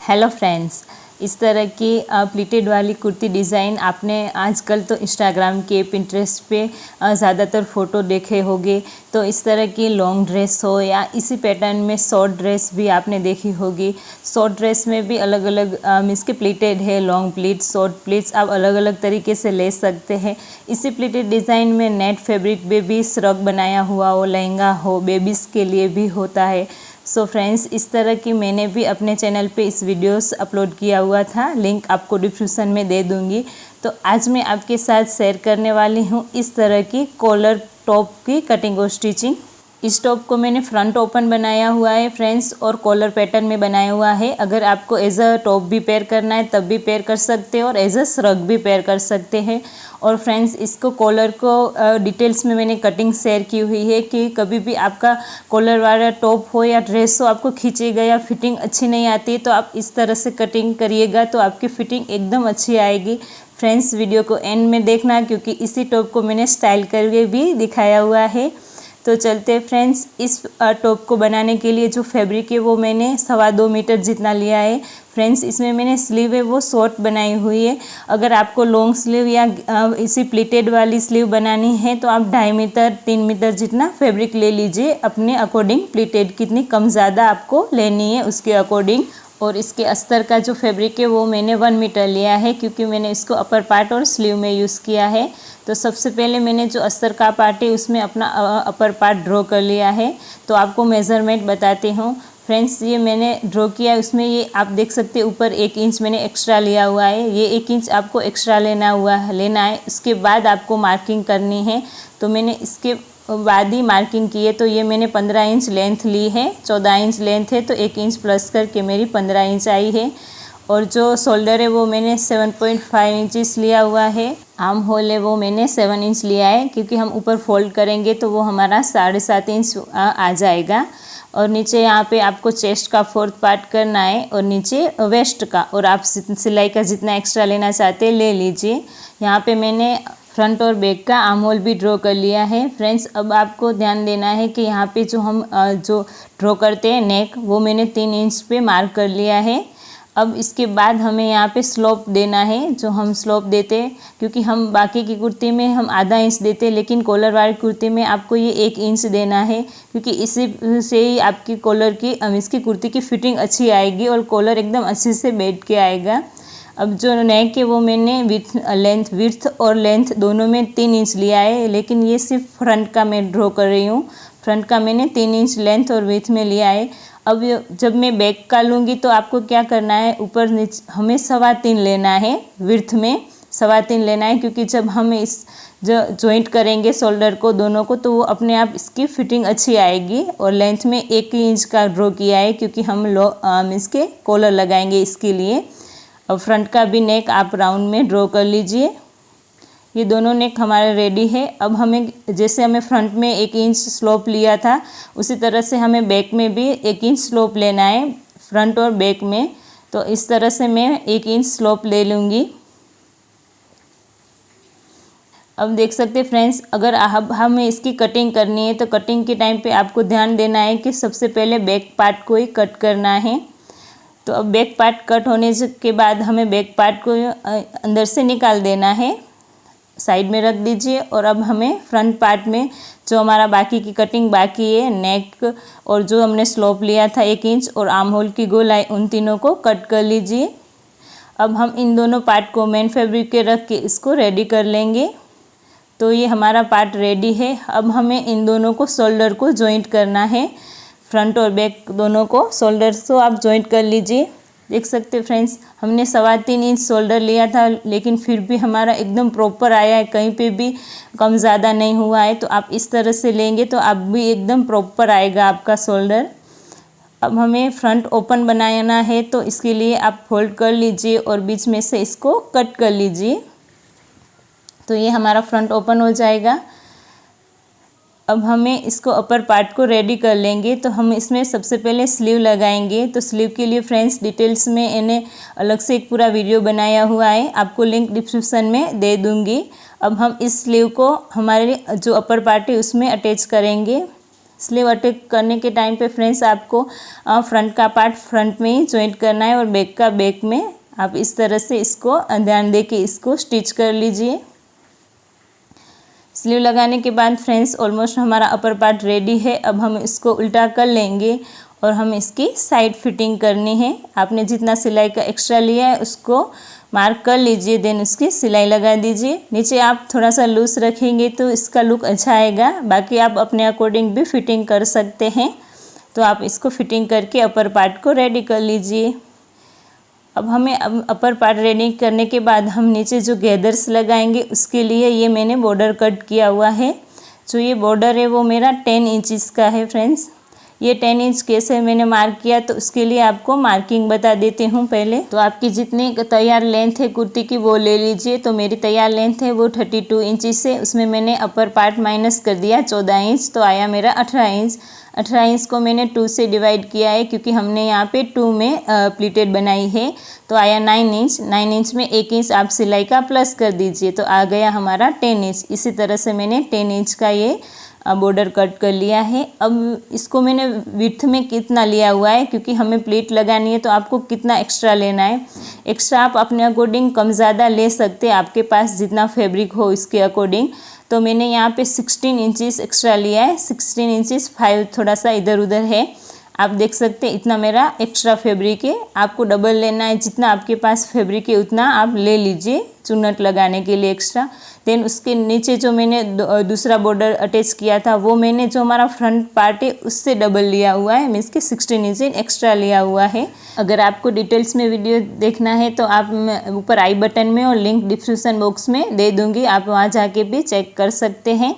Hello friends, इस तरह की प्लीटेड वाली कुर्ती डिज़ाइन आपने आजकल तो इंस्टाग्राम के पिंटरेस्ट पे ज़्यादातर फ़ोटो देखे होंगे। तो इस तरह की लॉन्ग ड्रेस हो या इसी पैटर्न में शॉर्ट ड्रेस भी आपने देखी होगी। शॉर्ट ड्रेस में भी अलग अलग मीन्स के प्लीटेड है, लॉन्ग प्लीट्स, शॉर्ट प्लीट्स आप अलग अलग तरीके से ले सकते हैं। इसी प्लीटेड डिज़ाइन में नेट फैब्रिक बेबी श्रग बनाया हुआ हो, लहंगा हो, बेबीज़ के लिए भी होता है। सो फ्रेंड्स, इस तरह की मैंने भी अपने चैनल पे इस वीडियोस अपलोड किया हुआ था, लिंक आपको डिस्क्रिप्शन में दे दूंगी। तो आज मैं आपके साथ शेयर करने वाली हूँ इस तरह की कॉलर टॉप की कटिंग और स्टिचिंग। इस टॉप को मैंने फ्रंट ओपन बनाया हुआ है फ्रेंड्स, और कॉलर पैटर्न में बनाया हुआ है। अगर आपको एज अ टॉप भी पेयर करना है तब भी पेयर कर सकते हैं और एज अ श्रग भी पेयर कर सकते हैं। और फ्रेंड्स, इसको कॉलर को डिटेल्स में मैंने कटिंग शेयर की हुई है कि कभी भी आपका कॉलर वाला टॉप हो या ड्रेस हो, आपको खींचेगा या फिटिंग अच्छी नहीं आती तो आप इस तरह से कटिंग करिएगा तो आपकी फिटिंग एकदम अच्छी आएगी। फ्रेंड्स, वीडियो को एंड में देखना क्योंकि इसी टॉप को मैंने स्टाइल करके भी दिखाया हुआ है। तो चलते फ्रेंड्स, इस टॉप को बनाने के लिए जो फैब्रिक है वो मैंने 2.25 मीटर जितना लिया है। फ्रेंड्स, इसमें मैंने स्लीव है वो शॉर्ट बनाई हुई है। अगर आपको लॉन्ग स्लीव या इसी प्लीटेड वाली स्लीव बनानी है तो आप 2.5 मीटर 3 मीटर जितना फैब्रिक ले लीजिए अपने अकॉर्डिंग। प्लीटेड कितनी कम ज़्यादा आपको लेनी है उसके अकॉर्डिंग। और इसके अस्तर का जो फैब्रिक है वो मैंने 1 मीटर लिया है क्योंकि मैंने इसको अपर पार्ट और स्लीव में यूज़ किया है। तो सबसे पहले मैंने जो अस्तर का पार्ट है उसमें अपना अपर पार्ट ड्रॉ कर लिया है। तो आपको मेज़रमेंट बताती हूँ फ्रेंड्स। ये मैंने ड्रॉ किया, उसमें ये आप देख सकते हैं ऊपर 1 इंच मैंने एक्स्ट्रा लिया हुआ है। ये 1 इंच आपको एक्स्ट्रा लेना है। उसके बाद आपको मार्किंग करनी है। तो मैंने इसके बाद ही मार्किंग की है। तो ये मैंने 15 इंच लेंथ ली है, 14 इंच लेंथ है तो 1 इंच प्लस करके मेरी 15 इंच आई है। और जो शोल्डर है वो मैंने 7.5 इंचेस लिया हुआ है। आर्म होल है वो मैंने 7 इंच लिया है क्योंकि हम ऊपर फोल्ड करेंगे तो वो हमारा 7.5 इंच आ जाएगा। और नीचे यहाँ पे आपको चेस्ट का 4th पार्ट करना है और नीचे वेस्ट का, और आप सिलाई का जितना एक्स्ट्रा लेना चाहते हैं ले लीजिए। यहाँ पे मैंने फ्रंट और बैक का आर्म होल भी ड्रॉ कर लिया है। फ्रेंड्स, अब आपको ध्यान देना है कि यहाँ पे जो हम जो ड्रॉ करते हैं नेक, वो मैंने 3 इंच पे मार्क कर लिया है। अब इसके बाद हमें यहाँ पे स्लोप देना है, जो हम स्लोप देते हैं क्योंकि हम बाकी की कुर्ती में हम आधा इंच देते हैं, लेकिन कॉलर वाली कुर्ती में आपको ये 1 इंच देना है क्योंकि इसी से ही आपकी कॉलर की इसकी कुर्ती की फिटिंग अच्छी आएगी और कॉलर एकदम अच्छे से बैठ के आएगा। अब जो नेक है वो मैंने विड्थ और लेंथ दोनों में 3 इंच लिया है, लेकिन ये सिर्फ फ्रंट का मैं ड्रॉ कर रही हूँ। फ्रंट का मैंने 3 इंच लेंथ और विड्थ में लिया है। अब जब मैं बैक का लूँगी तो आपको क्या करना है, ऊपर नीचे हमें 3.25 लेना है, विड्थ में 3.25 लेना है क्योंकि जब हम इस जो जॉइंट करेंगे शोल्डर को दोनों को तो वो अपने आप इसकी फिटिंग अच्छी आएगी। और लेंथ में 1 इंच का ड्रॉ किया है क्योंकि हम इसके कॉलर लगाएंगे इसके लिए। अब फ्रंट का भी नेक आप राउंड में ड्रॉ कर लीजिए। ये दोनों नेक हमारे रेडी है। अब हमें जैसे हमें फ्रंट में 1 इंच स्लोप लिया था उसी तरह से हमें बैक में भी 1 इंच स्लोप लेना है, फ्रंट और बैक में। तो इस तरह से मैं 1 इंच स्लोप ले लूँगी। अब देख सकते हैं फ्रेंड्स, अगर हमें इसकी कटिंग करनी है तो कटिंग के टाइम पे आपको ध्यान देना है कि सबसे पहले बैक पार्ट को ही कट करना है। तो अब बैक पार्ट कट होने के बाद हमें बैक पार्ट को अंदर से निकाल देना है, साइड में रख दीजिए। और अब हमें फ्रंट पार्ट में जो हमारा बाकी की कटिंग बाकी है, नेक और जो हमने स्लोप लिया था 1 इंच और आर्म होल की गोलाई, उन तीनों को कट कर लीजिए। अब हम इन दोनों पार्ट को मेन फैब्रिक के रख के इसको रेडी कर लेंगे। तो ये हमारा पार्ट रेडी है। अब हमें इन दोनों को शोल्डर को जॉइंट करना है, फ्रंट और बैक दोनों को शोल्डर को आप जॉइंट कर लीजिए। देख सकते हैं फ्रेंड्स, हमने 3.25 इंच शोल्डर लिया था लेकिन फिर भी हमारा एकदम प्रॉपर आया है, कहीं पे भी कम ज़्यादा नहीं हुआ है। तो आप इस तरह से लेंगे तो आप भी एकदम प्रॉपर आएगा आपका शोल्डर। अब हमें फ्रंट ओपन बनाना है तो इसके लिए आप फोल्ड कर लीजिए और बीच में से इसको कट कर लीजिए। तो ये हमारा फ्रंट ओपन हो जाएगा। अब हमें इसको अपर पार्ट को रेडी कर लेंगे। तो हम इसमें सबसे पहले स्लीव लगाएंगे। तो स्लीव के लिए फ्रेंड्स डिटेल्स में इन्हें अलग से एक पूरा वीडियो बनाया हुआ है, आपको लिंक डिस्क्रिप्शन में दे दूंगी। अब हम इस स्लीव को हमारे जो अपर पार्ट है उसमें अटैच करेंगे स्लीव अटैच करने के टाइम पे फ्रेंड्स आपको फ्रंट का पार्ट फ्रंट में ही जॉइंट करना है और बैक का बैक में। आप इस तरह से इसको ध्यान दे के इसको स्टिच कर लीजिए। स्लीव लगाने के बाद फ्रेंड्स ऑलमोस्ट हमारा अपर पार्ट रेडी है। अब हम इसको उल्टा कर लेंगे और हम इसकी साइड फिटिंग करनी है। आपने जितना सिलाई का एक्स्ट्रा लिया है उसको मार्क कर लीजिए, देन उसकी सिलाई लगा दीजिए। नीचे आप थोड़ा सा लूज रखेंगे तो इसका लुक अच्छा आएगा। बाकी आप अपने अकॉर्डिंग भी फिटिंग कर सकते हैं। तो आप इसको फिटिंग करके अपर पार्ट को रेडी कर लीजिए। अब हमें अपर पार्ट रेडी करने के बाद हम नीचे जो गैदर्स लगाएंगे उसके लिए ये मैंने बॉर्डर कट किया हुआ है। जो ये बॉर्डर है वो मेरा 10 इंचज़ का है फ्रेंड्स। ये 10 इंच कैसे मैंने मार्क किया तो उसके लिए आपको मार्किंग बता देती हूँ पहले। तो आपकी जितनी तैयार लेंथ है कुर्ती की वो ले लीजिए। तो मेरी तैयार लेंथ है वो 32 इंच है। उसमें मैंने अपर पार्ट माइनस कर दिया 14 इंच, तो आया मेरा 18 इंच। 18 इंच को मैंने 2 से डिवाइड किया है क्योंकि हमने यहाँ पे 2 में प्लीटेड बनाई है। तो आया 9 इंच। 9 इंच में 1 इंच आप सिलाई का प्लस कर दीजिए तो आ गया हमारा 10 इंच। इसी तरह से मैंने 10 इंच का ये बॉर्डर कट कर लिया है। अब इसको मैंने विड्थ में कितना लिया हुआ है क्योंकि हमें प्लीट लगानी है तो आपको कितना एक्स्ट्रा लेना है। एक्स्ट्रा आप अपने अकॉर्डिंग कम ज़्यादा ले सकते हैं, आपके पास जितना फैब्रिक हो इसके अकॉर्डिंग। तो मैंने यहाँ पे 16 इंचज़ एक्स्ट्रा लिया है। 16 इंचज़ 5 थोड़ा सा इधर उधर है, आप देख सकते हैं। इतना मेरा एक्स्ट्रा फैब्रिक है। आपको डबल लेना है, जितना आपके पास फैब्रिक है उतना आप ले लीजिए चुन्नट लगाने के लिए एक्स्ट्रा। देन उसके नीचे जो मैंने दूसरा बॉर्डर अटैच किया था वो मैंने जो हमारा फ्रंट पार्ट है उससे डबल लिया हुआ है, मीन्स कि 16 इंच एक्स्ट्रा लिया हुआ है। अगर आपको डिटेल्स में वीडियो देखना है तो आप ऊपर आई बटन में और लिंक डिस्क्रिप्शन बॉक्स में दे दूँगी, आप वहाँ जाके भी चेक कर सकते हैं।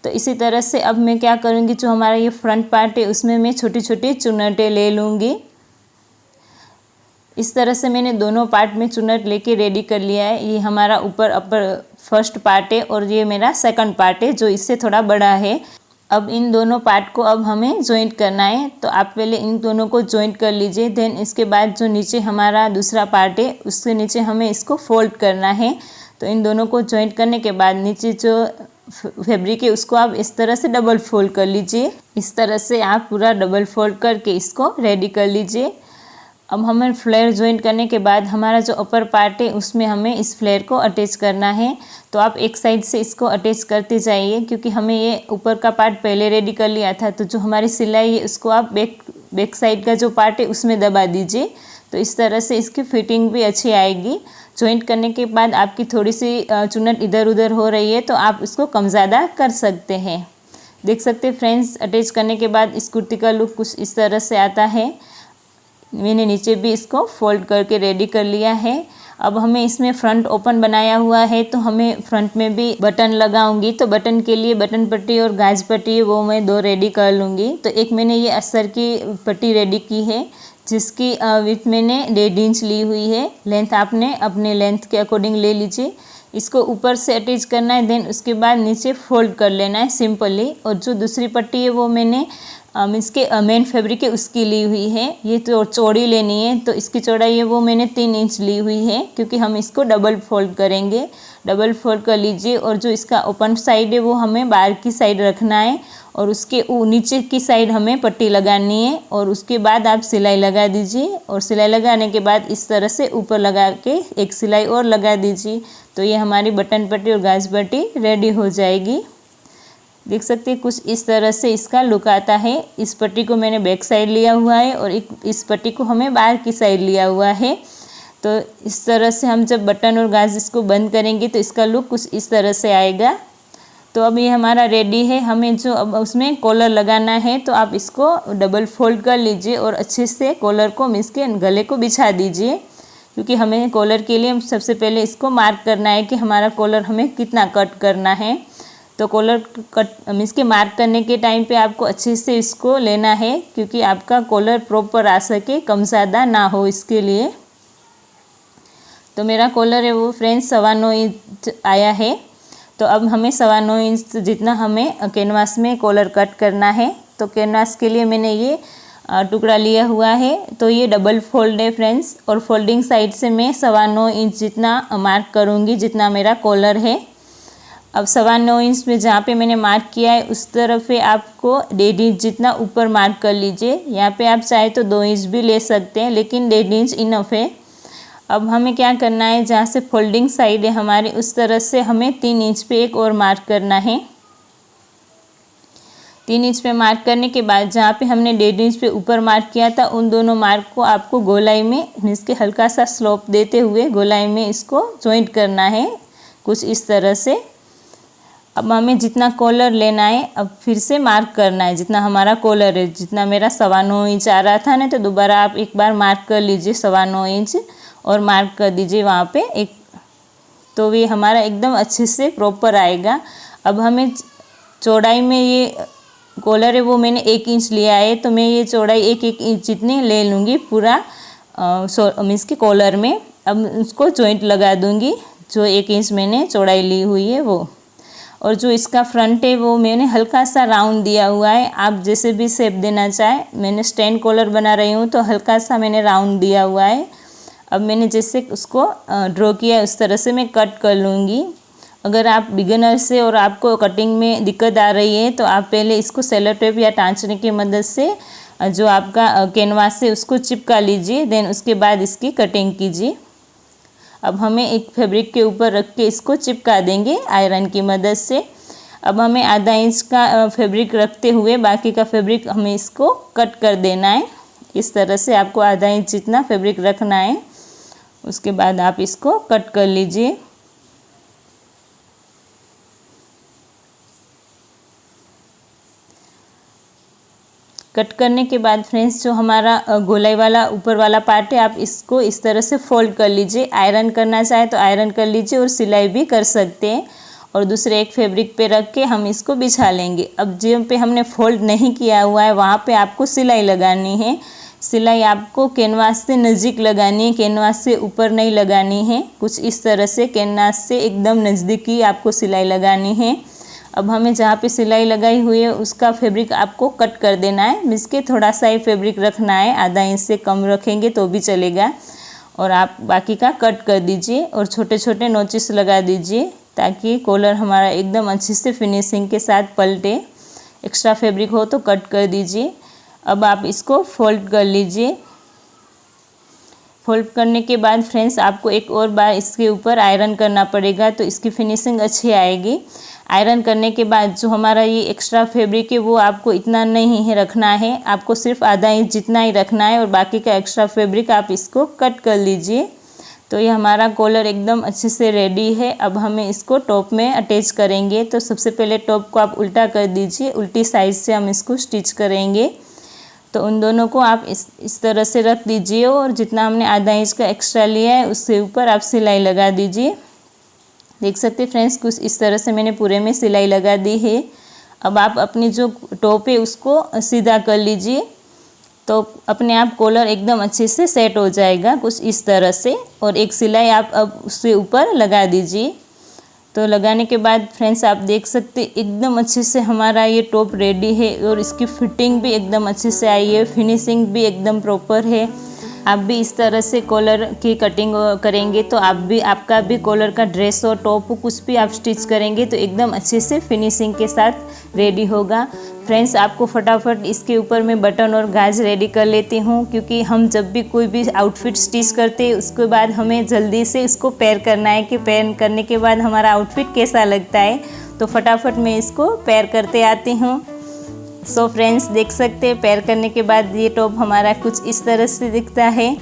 तो इसी तरह से अब मैं क्या करूँगी, जो हमारा ये फ्रंट पार्ट है उसमें मैं छोटी छोटी चुन्नटें ले लूँगी। इस तरह से मैंने दोनों पार्ट में चुन्नट लेके रेडी कर लिया है। ये हमारा ऊपर अपर फर्स्ट पार्ट है और ये मेरा सेकंड पार्ट है जो इससे थोड़ा बड़ा है। अब इन दोनों पार्ट को अब हमें जॉइंट करना है। तो आप पहले इन दोनों को जॉइंट कर लीजिए। देन इसके बाद जो नीचे हमारा दूसरा पार्ट है उसके नीचे हमें इसको फोल्ड करना है। तो इन दोनों को जॉइंट करने के बाद नीचे जो फैब्रिक है उसको आप इस तरह से डबल फोल्ड कर लीजिए। इस तरह से आप पूरा डबल फोल्ड करके इसको रेडी कर लीजिए। अब हमें फ्लेयर जॉइंट करने के बाद हमारा जो अपर पार्ट है उसमें हमें इस फ्लेयर को अटैच करना है। तो आप एक साइड से इसको अटैच करते जाइए क्योंकि हमें ये ऊपर का पार्ट पहले रेडी कर लिया था। तो जो हमारी सिलाई है उसको आप बैक साइड का जो पार्ट है उसमें दबा दीजिए। तो इस तरह से इसकी फिटिंग भी अच्छी आएगी। जॉइंट करने के बाद आपकी थोड़ी सी चुन्नट इधर उधर हो रही है तो आप इसको कम ज़्यादा कर सकते हैं। देख सकते हैं फ्रेंड्स, अटैच करने के बाद इस कुर्ती का लुक कुछ इस तरह से आता है। मैंने नीचे भी इसको फोल्ड करके रेडी कर लिया है। अब हमें इसमें फ्रंट ओपन बनाया हुआ है तो हमें फ्रंट में भी बटन लगाऊंगी। तो बटन के लिए बटन पट्टी और गाज पट्टी वो मैं 2 रेडी कर लूँगी। तो एक मैंने ये अस्तर की पट्टी रेडी की है जिसकी विड्थ मैंने 1.5 इंच ली हुई है। लेंथ आपने अपने लेंथ के अकॉर्डिंग ले लीजिए। इसको ऊपर से अटैच करना है, देन उसके बाद नीचे फोल्ड कर लेना है सिंपली। और जो दूसरी पट्टी है वो मैंने इसके मेन फैब्रिक है उसकी ली हुई है। ये तो चौड़ी लेनी है तो इसकी चौड़ाई है वो मैंने 3 इंच ली हुई है क्योंकि हम इसको डबल फोल्ड करेंगे। डबल फोल्ड कर लीजिए और जो इसका ओपन साइड है वो हमें बाहर की साइड रखना है और उसके नीचे की साइड हमें पट्टी लगानी है। और उसके बाद आप सिलाई लगा दीजिए और सिलाई लगाने के बाद इस तरह से ऊपर लगा के एक सिलाई और लगा दीजिए। तो ये हमारी बटन पट्टी और गाज पट्टी रेडी हो जाएगी। देख सकते हैं कुछ इस तरह से इसका लुक आता है। इस पट्टी को मैंने बैक साइड लिया हुआ है और इस पट्टी को हमें बाहर की साइड लिया हुआ है। तो इस तरह से हम जब बटन और गाज इसको बंद करेंगे तो इसका लुक कुछ इस तरह से आएगा। तो अब ये हमारा रेडी है। हमें जो अब उसमें कॉलर लगाना है तो आप इसको डबल फोल्ड कर लीजिए और अच्छे से कॉलर को मींस के गले को बिछा दीजिए क्योंकि हमें कॉलर के लिए सबसे पहले इसको मार्क करना है कि हमारा कॉलर हमें कितना कट करना है। तो कॉलर कट मीन्स के मार्क करने के टाइम पे आपको अच्छे से इसको लेना है क्योंकि आपका कॉलर प्रॉपर आ सके, कम ज़्यादा ना हो इसके लिए। तो मेरा कॉलर है वो फ्रेंड्स 9.25 इंच आया है। तो अब हमें 9.25 इंच जितना हमें कैनवास में कॉलर कट करना है। तो कैनवास के लिए मैंने ये टुकड़ा लिया हुआ है। तो ये डबल फोल्ड है फ्रेंड्स और फोल्डिंग साइड से मैं 9.25 इंच जितना मार्क करूँगी जितना मेरा कॉलर है। अब 9.25 इंच में जहाँ पे मैंने मार्क किया है उस तरफ पे आपको 1.5 इंच जितना ऊपर मार्क कर लीजिए। यहाँ पे आप चाहे तो 2 इंच भी ले सकते हैं, लेकिन 1.5 इंच इनफ है। अब हमें क्या करना है, जहाँ से फोल्डिंग साइड है हमारी उस तरह से हमें 3 इंच पे एक और मार्क करना है। 3 इंच पे मार्क करने के बाद जहाँ पे हमने 1.5 इंच पे ऊपर मार्क किया था उन दोनों मार्क को आपको गोलाई में मीन्स के हल्का सा स्लोप देते हुए गोलाई में इसको जॉइंट करना है कुछ इस तरह से। अब हमें जितना कॉलर लेना है अब फिर से मार्क करना है, जितना हमारा कॉलर है, जितना मेरा 9.25 इंच आ रहा था ना, तो दोबारा आप एक बार मार्क कर लीजिए 9.25 इंच और मार्क कर दीजिए वहाँ पे एक, तो ये हमारा एकदम अच्छे से प्रॉपर आएगा। अब हमें चौड़ाई में ये कॉलर है वो मैंने 1 इंच लिया है, तो मैं ये चौड़ाई 1 इंच जितनी ले लूँगी पूरा मीन्स के कॉलर में। अब उसको जॉइंट लगा दूँगी जो 1 इंच मैंने चौड़ाई ली हुई है वो। और जो इसका फ्रंट है वो मैंने हल्का सा राउंड दिया हुआ है, आप जैसे भी शेप देना चाहे। मैंने स्टैंड कॉलर बना रही हूँ तो हल्का सा मैंने राउंड दिया हुआ है। अब मैंने जैसे उसको ड्रॉ किया है उस तरह से मैं कट कर लूँगी। अगर आप बिगिनर से और आपको कटिंग में दिक्कत आ रही है तो आप पहले इसको सेलो टेप या टाँचने की मदद से जो आपका कैनवास है उसको चिपका लीजिए, देन उसके बाद इसकी कटिंग कीजिए। अब हमें एक फैब्रिक के ऊपर रख के इसको चिपका देंगे आयरन की मदद से। अब हमें आधा इंच का फैब्रिक रखते हुए बाकी का फैब्रिक हमें इसको कट कर देना है। इस तरह से आपको आधा इंच जितना फैब्रिक रखना है, उसके बाद आप इसको कट कर लीजिए। कट करने के बाद फ्रेंड्स जो हमारा गोलाई वाला ऊपर वाला पार्ट है आप इसको इस तरह से फोल्ड कर लीजिए। आयरन करना चाहे तो आयरन कर लीजिए और सिलाई भी कर सकते हैं। और दूसरे एक फैब्रिक पे रख के हम इसको बिछा लेंगे। अब जहाँ पे हमने फोल्ड नहीं किया हुआ है वहाँ पे आपको सिलाई लगानी है। सिलाई आपको कैनवास से नज़दीक लगानी है, कैनवास से ऊपर नहीं लगानी है। कुछ इस तरह से कैनवास से एकदम नज़दीकी आपको सिलाई लगानी है। अब हमें जहाँ पे सिलाई लगाई हुई है उसका फैब्रिक आपको कट कर देना है। मीन्स के थोड़ा सा ही फैब्रिक रखना है, आधा इंच से कम रखेंगे तो भी चलेगा। और आप बाकी का कट कर दीजिए और छोटे छोटे नोचेस लगा दीजिए ताकि कॉलर हमारा एकदम अच्छे से फिनिशिंग के साथ पलटे। एक्स्ट्रा फैब्रिक हो तो कट कर दीजिए। अब आप इसको फोल्ड कर लीजिए। फोल्ड करने के बाद फ्रेंड्स आपको एक और बार इसके ऊपर आयरन करना पड़ेगा तो इसकी फिनिशिंग अच्छी आएगी। आयरन करने के बाद जो हमारा ये एक्स्ट्रा फैब्रिक है वो आपको इतना नहीं है रखना है, आपको सिर्फ आधा इंच जितना ही रखना है और बाकी का एक्स्ट्रा फैब्रिक आप इसको कट कर लीजिए। तो ये हमारा कॉलर एकदम अच्छे से रेडी है। अब हमें इसको टॉप में अटैच करेंगे। तो सबसे पहले टॉप को आप उल्टा कर दीजिए, उल्टी साइड से हम इसको स्टिच करेंगे। तो उन दोनों को आप इस तरह से रख दीजिए और जितना हमने आधा इंच का एक्स्ट्रा लिया है उससे ऊपर आप सिलाई लगा दीजिए। देख सकते हैं फ्रेंड्स कुछ इस तरह से मैंने पूरे में सिलाई लगा दी है। अब आप अपनी जो टॉप है उसको सीधा कर लीजिए तो अपने आप कॉलर एकदम अच्छे से सेट हो जाएगा कुछ इस तरह से। और एक सिलाई आप अब उससे ऊपर लगा दीजिए। तो लगाने के बाद फ्रेंड्स आप देख सकते एकदम अच्छे से हमारा ये टॉप रेडी है और इसकी फिटिंग भी एकदम अच्छे से आई है, फिनिशिंग भी एकदम प्रॉपर है। आप भी इस तरह से कॉलर की कटिंग करेंगे तो आपका भी कॉलर का ड्रेस और टॉप कुछ भी आप स्टिच करेंगे तो एकदम अच्छे से फिनिशिंग के साथ रेडी होगा। फ्रेंड्स आपको फटाफट इसके ऊपर मैं बटन और गाज रेडी कर लेती हूँ, क्योंकि हम जब भी कोई भी आउटफिट स्टिच करते हैं उसके बाद हमें जल्दी से इसको पेयर करना है कि पेयर करने के बाद हमारा आउटफिट कैसा लगता है। तो फटाफट मैं इसको पेयर करते आती हूँ। सो फ्रेंड्स देख सकते हैं पेयर करने के बाद ये टॉप हमारा कुछ इस तरह से दिखता है।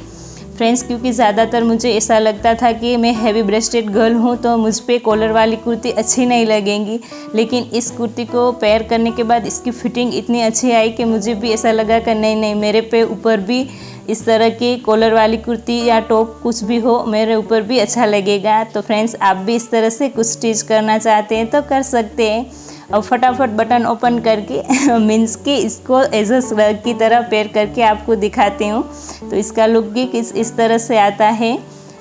फ्रेंड्स क्योंकि ज़्यादातर मुझे ऐसा लगता था कि मैं हैवी ब्रेस्टेड गर्ल हूँ तो मुझ पे कॉलर वाली कुर्ती अच्छी नहीं लगेंगी, लेकिन इस कुर्ती को पेयर करने के बाद इसकी फिटिंग इतनी अच्छी आई कि मुझे भी ऐसा लगा कि नहीं मेरे पे ऊपर भी इस तरह की कॉलर वाली कुर्ती या टॉप कुछ भी हो मेरे ऊपर भी अच्छा लगेगा। तो फ्रेंड्स आप भी इस तरह से कुछ स्टिच करना चाहते हैं तो कर सकते हैं। अब फटाफट बटन ओपन करके मीन्स के इसको एजस की तरह पेयर करके आपको दिखाती हूँ। तो इसका लुक भी इस तरह से आता है।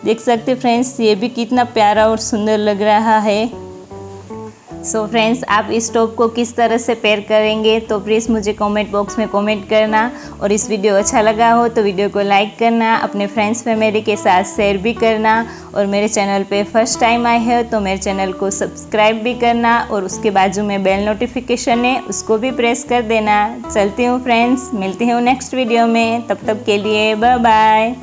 देख सकते फ्रेंड्स ये भी कितना प्यारा और सुंदर लग रहा है। सो फ्रेंड्स, आप इस टॉप को किस तरह से पेयर करेंगे तो प्लीज़ मुझे कमेंट बॉक्स में कमेंट करना। और इस वीडियो अच्छा लगा हो तो वीडियो को लाइक करना, अपने फ्रेंड्स फैमिली के साथ शेयर भी करना। और मेरे चैनल पे फर्स्ट टाइम आए हो तो मेरे चैनल को सब्सक्राइब भी करना और उसके बाजू में बेल नोटिफिकेशन है उसको भी प्रेस कर देना। चलती हूँ फ्रेंड्स, मिलती हूँ नेक्स्ट वीडियो में, तब तक के लिए बाय बाय।